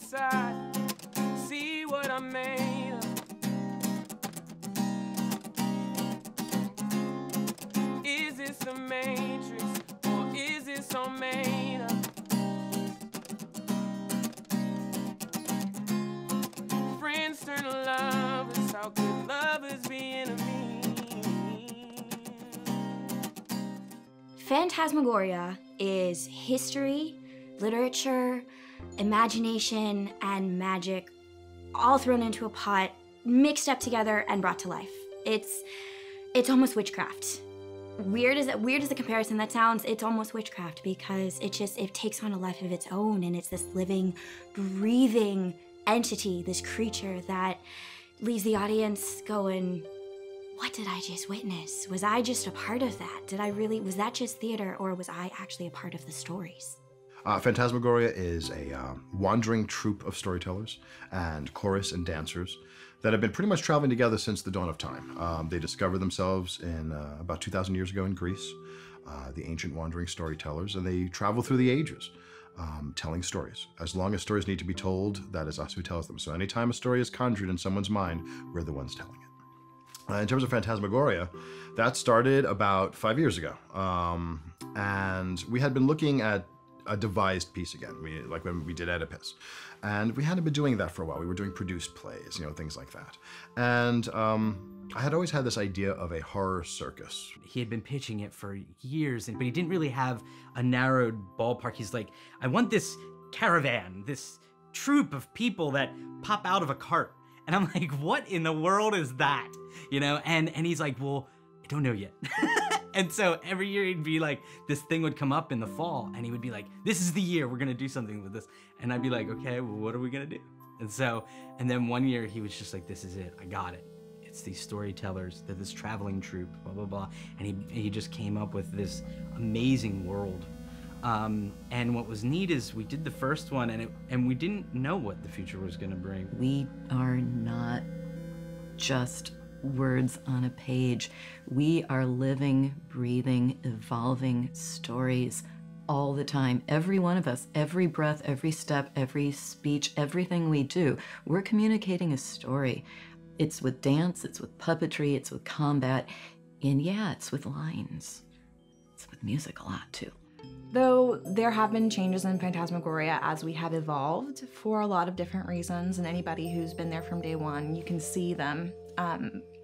inside, see what I made of. Is this a matrix, or is this all made up? Friends turn to lovers, how could lovers be enemies? Phantasmagoria is history, literature, imagination, and magic all thrown into a pot, mixed up together, and brought to life. It's almost witchcraft. Weird as the comparison that sounds, it's almost witchcraft because it takes on a life of its own, and it's this living, breathing entity, this creature that leaves the audience going, what did I just witness? Was I just a part of that? Was that just theater, or was I actually a part of the stories? Phantasmagoria is a wandering troupe of storytellers and chorus and dancers that have been pretty much traveling together since the dawn of time. They discovered themselves in about 2,000 years ago in Greece, the ancient wandering storytellers, and they travel through the ages, telling stories. As long as stories need to be told, that is us who tells them. So anytime a story is conjured in someone's mind, we're the ones telling it. In terms of Phantasmagoria, that started about 5 years ago. And we had been looking at a devised piece again, like when we did Oedipus. And we hadn't been doing that for a while. We were doing produced plays, things like that. And I had always had this idea of a horror circus. He had been pitching it for years, but he didn't really have a narrowed ballpark. He's like, I want this caravan, this troupe of people that pop out of a cart. And I'm like, what in the world is that? And he's like, well, I don't know yet. And so every year he'd be like, this thing would come up in the fall, and he would be like, this is the year we're gonna do something with this. And I'd be like, okay, well, what are we gonna do? And then one year he was just like, this is it, I got it. It's these storytellers, they're this traveling troupe, blah, blah, blah. And he just came up with this amazing world. And what was neat is we did the first one, and we didn't know what the future was gonna bring. We are not just words on a page. We are living, breathing, evolving stories all the time. Every one of us, every breath, every step, every speech, everything we do, we're communicating a story. It's with dance, it's with puppetry, it's with combat, and yeah, it's with lines. It's with music a lot too. Though there have been changes in Phantasmagoria as we have evolved for a lot of different reasons, and anybody who's been there from day one, you can see them.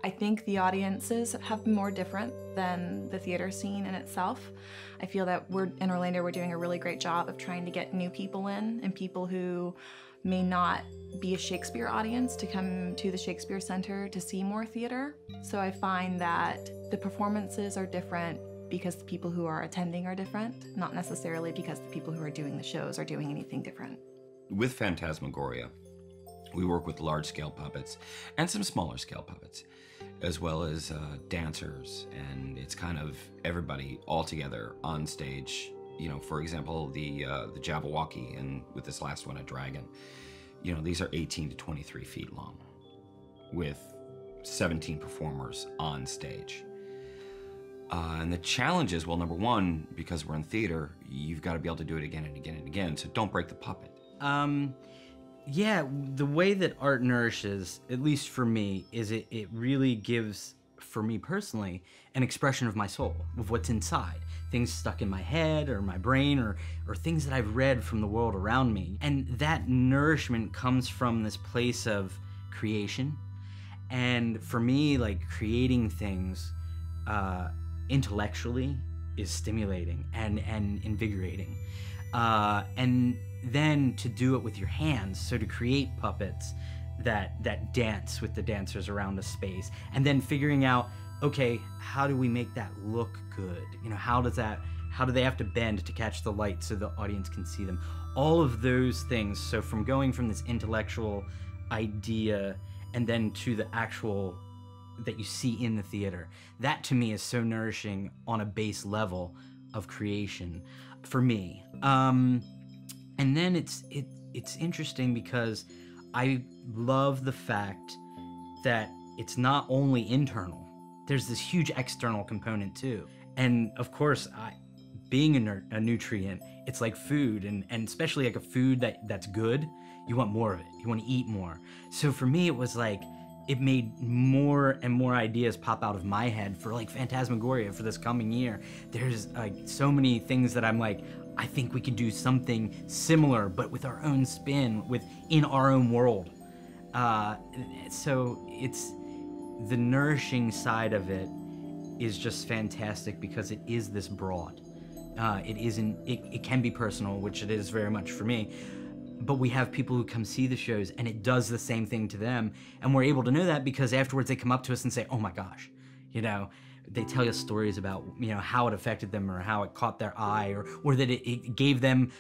I think the audiences have been more different than the theater scene in itself. I feel that in Orlando, we're doing a really great job of trying to get new people in, and people who may not be a Shakespeare audience to come to the Shakespeare Center to see more theater. So I find that the performances are different because the people who are attending are different, not necessarily because the people who are doing the shows are doing anything different. With Phantasmagoria, we work with large-scale puppets and some smaller-scale puppets, as well as dancers, and it's kind of everybody all together on stage. For example, the Jabberwocky, and with this last one, a dragon. These are 18 to 23 feet long, with 17 performers on stage. And the challenge is, well, number one, because we're in theater, you've got to be able to do it again and again and again, so don't break the puppet. Yeah, the way that art nourishes, at least for me, is it really gives, for me personally, an expression of my soul, of what's inside. Things stuck in my head or my brain or things that I've read from the world around me. And that nourishment comes from this place of creation. And for me, like, creating things intellectually is stimulating and invigorating. And then to do it with your hands, so to create puppets that dance with the dancers around a space, and then figuring out, okay, how do we make that look good? How do they have to bend to catch the light so the audience can see them? All of those things. So from going from this intellectual idea and then to the actual that you see in the theater, that to me is so nourishing on a base level of creation for me. And then it's interesting because I love the fact that it's not only internal. There's this huge external component too. And of course, being a nutrient, it's like food, and especially like a food that's good. you want more of it. You want to eat more. So for me, it was like, it made more and more ideas pop out of my head for like Phantasmagoria for this coming year. There's so many things that I'm like, I think we can do something similar, but with our own spin, within our own world. So it's the nourishing side of it is just fantastic because it is this broad. It can be personal, which it is very much for me, but we have people who come see the shows and it does the same thing to them. And we're able to know that because afterwards they come up to us and say, oh my gosh, they tell us stories about, how it affected them or how it caught their eye or that it gave them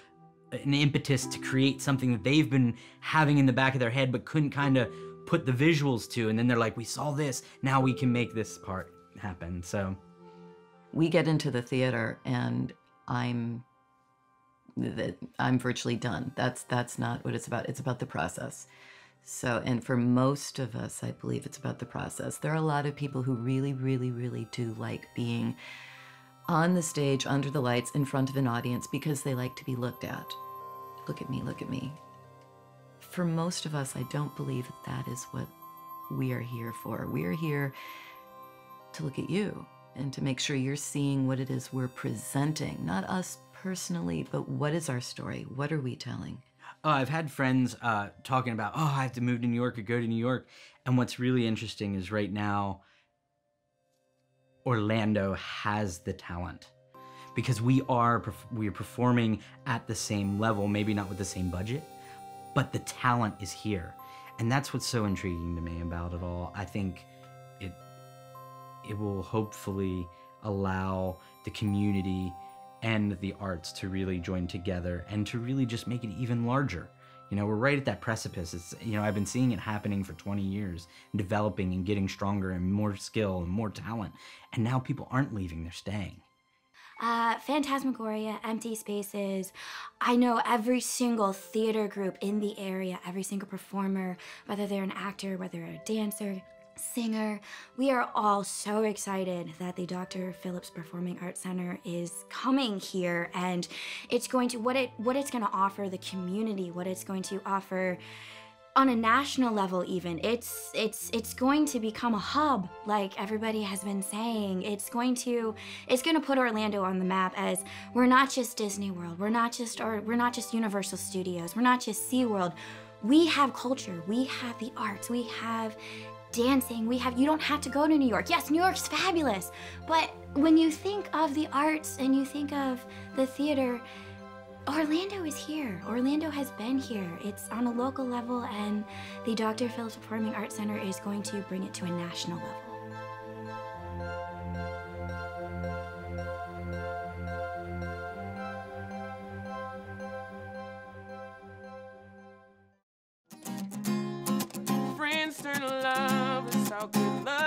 an impetus to create something that they've been having in the back of their head but couldn't kind of put the visuals to. And then they're like, we saw this, now we can make this part happen. So we get into the theater and I'm virtually done. That's not what it's about. It's about the process. So, and for most of us, I believe it's about the process. There are a lot of people who really, really, really do like being on the stage, under the lights, in front of an audience because they like to be looked at. Look at me, look at me. For most of us, I don't believe that is what we are here for. We are here to look at you and to make sure you're seeing what it is we're presenting, not us personally, but what is our story? What are we telling? I've had friends talking about, I have to move to New York or go to New York. And what's really interesting is right now, Orlando has the talent because we are performing at the same level, maybe not with the same budget, but the talent is here. And that's what's so intriguing to me about it all. I think it will hopefully allow the community and the arts to really join together and to really just make it even larger. We're right at that precipice. I've been seeing it happening for 20 years, developing and getting stronger and more skill and more talent. And now people aren't leaving, they're staying. Phantasmagoria, Empty Spaces. I know every single theater group in the area, every single performer, whether they're an actor, whether they're a dancer, singer. We are all so excited that the Dr. Phillips Performing Arts Center is coming here, and it's going to, what it's going to offer the community, what it's going to offer on a national level even. It's going to become a hub, like everybody has been saying. It's going to put Orlando on the map as we're not just Disney World, we're not just Universal Studios, we're not just SeaWorld. We have culture, we have the arts, we have dancing, you don't have to go to New York. Yes, New York's fabulous, but when you think of the arts and you think of the theater, Orlando is here. Orlando has been here. It's on a local level, and the Dr. Phillips Performing Arts Center is going to bring it to a national level. Friends turn to lovers, how could love